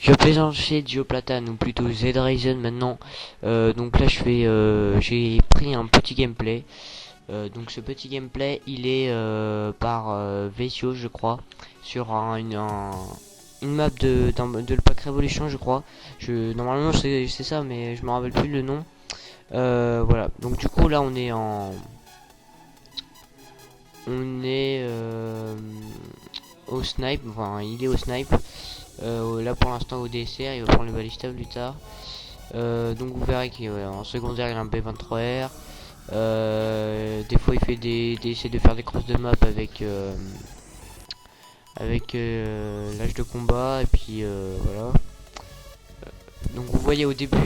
Je plaisante chez Geoplatane, ou plutôt Z Ryzen maintenant. Donc là j'ai pris un petit gameplay. Donc ce petit gameplay il est par Vesio je crois. Sur une map de le pack Revolution je crois. Normalement c'est ça mais je me rappelle plus le nom. Voilà, donc du coup là on est au snipe, enfin il est au snipe. Là pour l'instant au DSR, il va prendre le balista plus tard. Donc vous verrez qu'en secondaire il a un B23R. Des fois il fait essaie de faire des crosses de map avec l'âge de combat et puis voilà. Donc vous voyez au début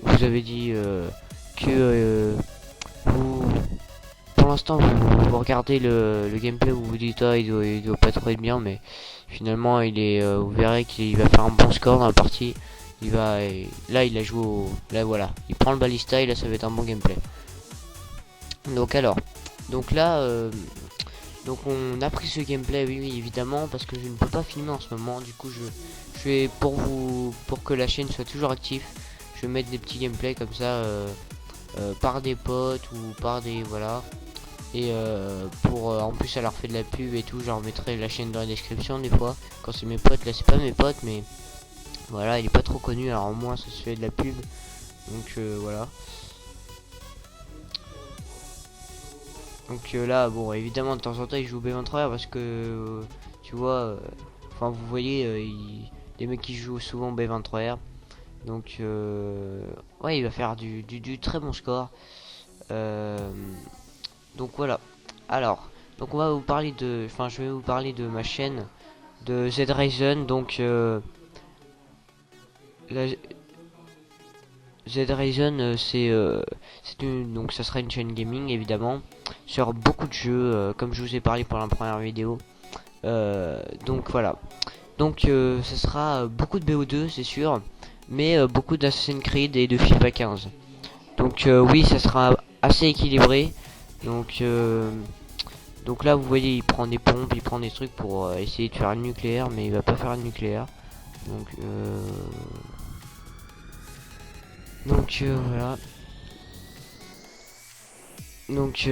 vous avez dit que vous pour l'instant vous regardez le gameplay, vous vous dites ah il doit pas trop être bien, mais finalement vous verrez qu'il va faire un bon score dans la partie. Là il a joué là voilà, il prend le balista et là ça va être un bon gameplay. Donc alors, donc là donc on a pris ce gameplay, oui évidemment, parce que je ne peux pas filmer en ce moment. Du coup je vais pour que la chaîne soit toujours active, je vais mettre des petits gameplays comme ça par des potes ou par des voilà. Et pour en plus ça leur fait de la pub et tout, je leur mettrai la chaîne dans la description des fois. Quand c'est mes potes, là c'est pas mes potes mais voilà, il est pas trop connu alors au moins ça se fait de la pub. Donc voilà. Donc là bon évidemment de temps en temps il joue B23 parce que tu vois enfin vous voyez les mecs qui jouent souvent B23R. Donc ouais il va faire du très bon score. Donc voilà. Alors, donc on va vous parler je vais vous parler de ma chaîne de Z Ryzen. Donc la Z Ryzen donc ça sera une chaîne gaming évidemment sur beaucoup de jeux comme je vous ai parlé pour la première vidéo. Donc voilà. Donc ça sera beaucoup de BO2 c'est sûr, mais beaucoup d'Assassin's Creed et de FIFA 15. Donc oui ça sera assez équilibré. Donc là, vous voyez, il prend des pompes, il prend des trucs pour essayer de faire le nucléaire, mais il va pas faire le nucléaire. Donc, voilà. Donc,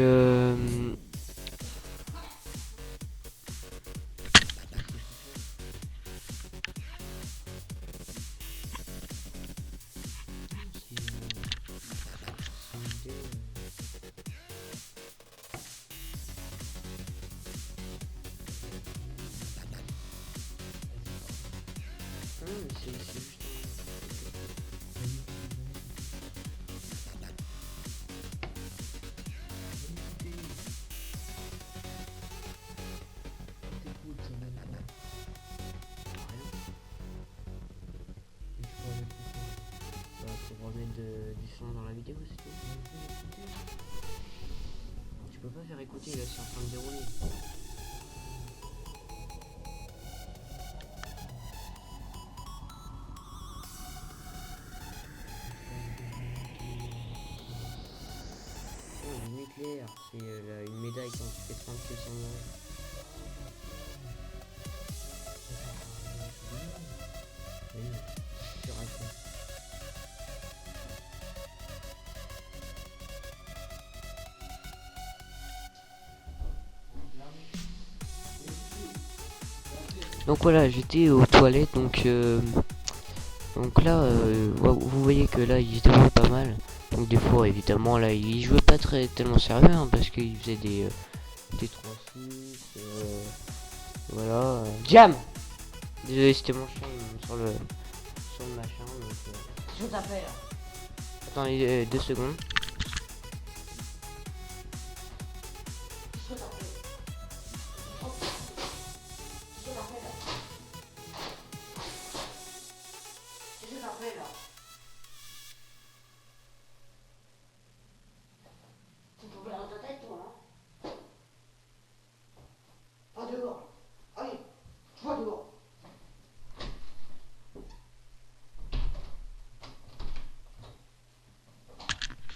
pour remettre du son dans la vidéo, c'est tout. Tu peux pas faire écouter, là, c'est en train de dérouler. Oh, le nucléaire, c'est une médaille quand tu fais 30 kills sans mourir. Sur iPhone. Donc voilà, j'étais aux toilettes, donc là, vous voyez que là, il se débrouille pas mal. Donc des fois, évidemment, là, il jouait pas tellement sérieux, hein, parce qu'il faisait des 3-6, voilà. Jam. Désolé, c'était mon chien sur le machin. Donc, qu'est-ce que t'as fait là? Attendez 2 secondes.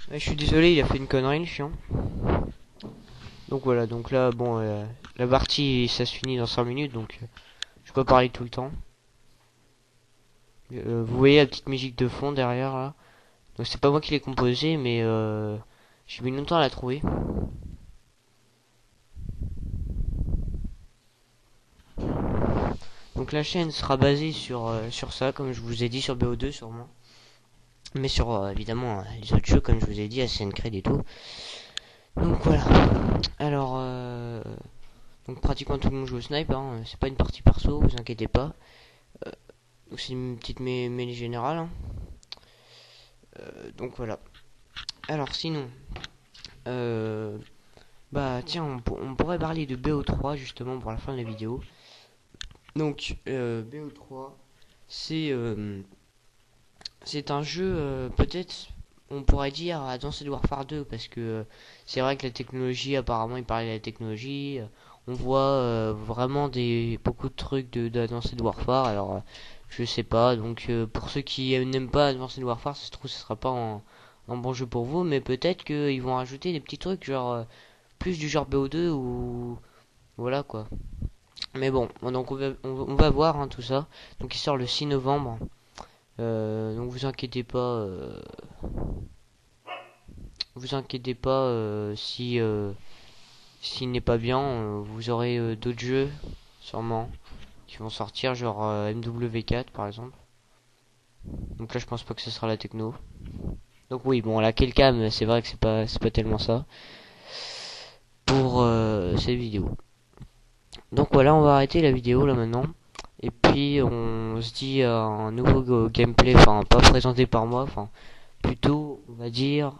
Ouais, je suis désolé, il a fait une connerie le chien. Donc voilà, donc là, bon, la partie ça se finit dans 5 minutes, donc je peux pas parler tout le temps. Vous voyez la petite musique de fond derrière là. Donc c'est pas moi qui l'ai composée, mais j'ai mis longtemps à la trouver. Donc la chaîne sera basée sur ça, comme je vous ai dit, sur BO2 sûrement. Mais sur évidemment les autres jeux, comme je vous ai dit, Assassin's Creed et tout. Donc voilà. Alors, donc pratiquement tout le monde joue au snipe, hein. C'est pas une partie perso, vous inquiétez pas. Donc c'est une petite mêlée générale, hein. Donc voilà. Alors sinon, euh, bah tiens, on pourrait parler de BO3 justement pour la fin de la vidéo. Donc BO3, c'est c'est un jeu peut-être on pourrait dire Advanced Warfare 2 parce que c'est vrai que la technologie apparemment il parlait de la technologie, on voit vraiment beaucoup de trucs d'Advanced Warfare alors je sais pas donc pour ceux qui n'aiment pas Advanced Warfare ça se trouve ce sera pas un bon jeu pour vous mais peut-être qu'ils vont rajouter des petits trucs genre plus du genre BO2 ou voilà quoi. Mais bon, donc on va voir hein, tout ça. Donc il sort le 6 novembre. Donc vous inquiétez pas si s'il n'est pas bien. Vous aurez d'autres jeux sûrement qui vont sortir, genre MW4 par exemple. Donc là je pense pas que ce sera la techno. Donc oui, bon la Killcam, c'est vrai que c'est pas tellement ça pour cette vidéo. Donc voilà, on va arrêter la vidéo là maintenant. Et puis on se dit un nouveau gameplay, enfin pas présenté par moi, enfin plutôt on va dire